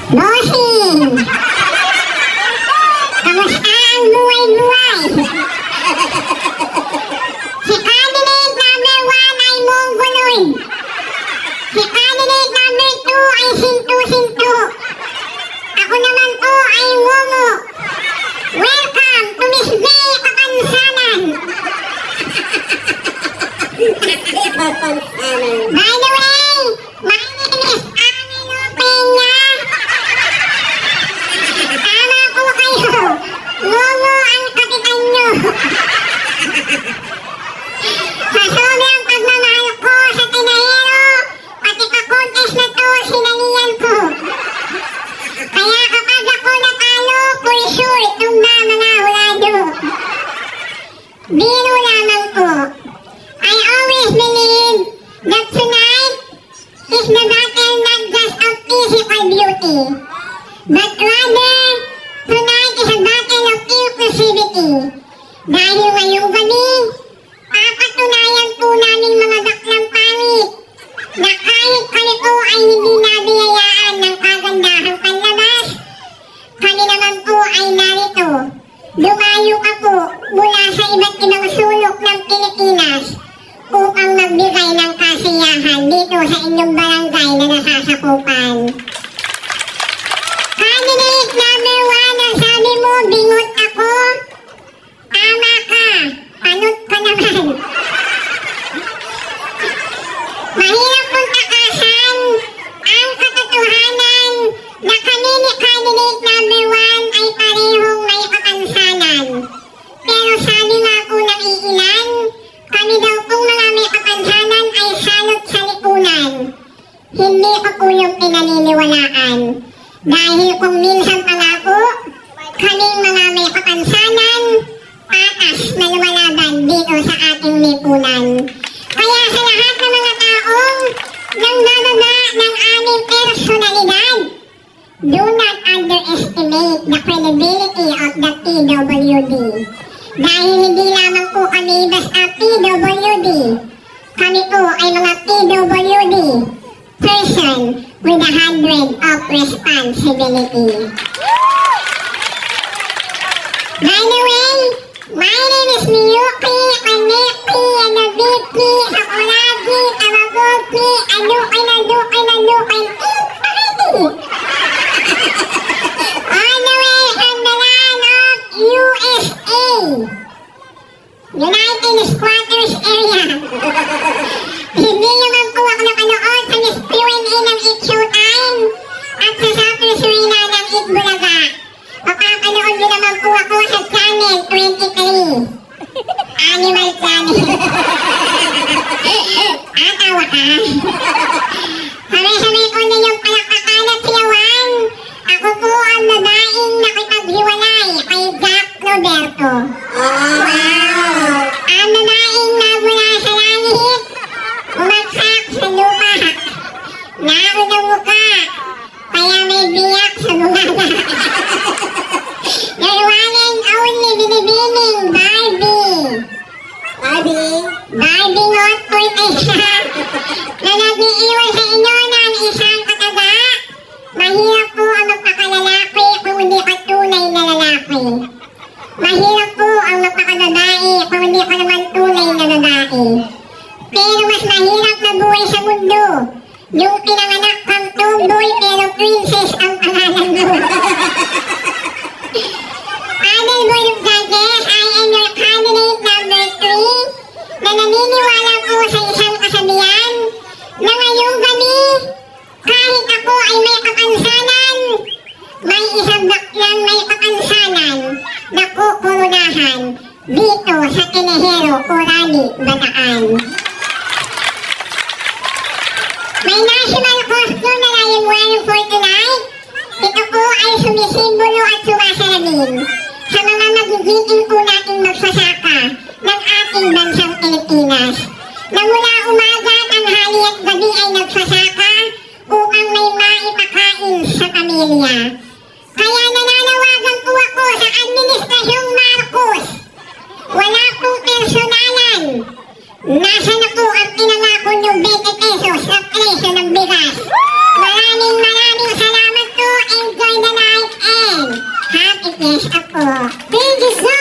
Bossing! Kamusta ang buhay-buhay? Si candidate number 1 ay Mongoloid. Si candidate number 2 ay Sintu-Sintu. Ako naman po ay Momo. Welcome to Miss May Kapansanan. By the way, my name is Angelo Peña. Tama po kayo. Momo ang kapitan nyo. Sa sobrang pagmamahal ko sa Tinahero, pati ka-contest na to, sinalihan ko. Kaya kapag ako natalo, for sure, tumba mga hulado. Biro lamang po. I always believe that tonight is the battle not just of physical beauty, but rather, tonight is a battle of inclusivity. Dahil ngayong gabi, papatunayan po namin mga baklang pangit na kahit kami po ay hindi nabiyayaan ng kagandahang panlabas, kami naman po ay narito. Dumayo ka po mula sa iba't ibang sulok ng Pilipinas upang magbigay ng kasiyahan dito sa inyong barangay na nasasakupan. Candidate number 1, ang sabi mo, bingot ako. Tama ka, panot ka naman. Mahirap pong takasan ang katotohanan na kami ni candidate number 1 ay parehong may kapansanan. Pero sabi nga po ng iilan, kami daw pong mga may kapansanan ay salot sa lipunan. Hindi ko po yung pinaniniwalaan. Dahil kung minsan pala po, kaming mga may kapansanan, patas na lumalaban dito sa ating lipunan. Kaya sa lahat ng mga taong nangbababa ng aming personalidad, do not underestimate the credibility of the PWD. Dahil hindi lamang po kami basta PWD. Kami po ay mga PWD, person with 100 of responsibility. By the way, my name is Miyuki, Kaneki, Anabiki, Sakuragi, Tamagoki, Anukin, all the way from the land of USA, United Squatters Area. Hindi naman po ako napanood sa Miss Q&A ng It Showtime at sa Sapper Serena ng It Bulaga. Makapanood din naman po ako sa Channel 23, Animal Channel. Atawa ka. Sabay-sabay ko na yung palakpakan at siyawan. Ako po ang babaeng nakipaghiwalay kay Jack Roberto. Wow! Ang babaeng nabula sa langit, umagsak sa lupa. Naunang muka, kaya may biyak sa bunganga. The one and only binibining Barbie. Barbie ngot po isa na nag-iiwan sa inyo ng isang kataga. Mahirap po ang magpakalalaki kung hindi ka tunay na lalaki. Mahirap po ang magpakababae kung hindi ka naman tunay na babae. Pero mas mahirap na buhay sa mundo yung pinanganak kang tomboy pero princess ang pangalan mo. Other board of judges, I am your candidate number 3 na naniniwala po sa isang kasabihan na ngayong gabi, kahit ako ay may kapansanan, may isang baklang may kapansanan na kukurunahan dito sa Tinahero o Rally, Bataan. May national costume na I am wearing for tonight. Ito po ay sumisimbolo at sumasalamin sa mga magigiting po nating magsasaka ng ating bansang Pilipinas. Na mula umaga, tanghali at gabi ay nagsasaka upang may maipakain sa pamilya. Kaya nananawagan po ako sa Administrasyong Marcos. Wala pong personalan. Nasa na po ang pinangako niyong 20 pesos na presyo ng bigas. Maraming salamat po and Bakit yes ako? Thank you so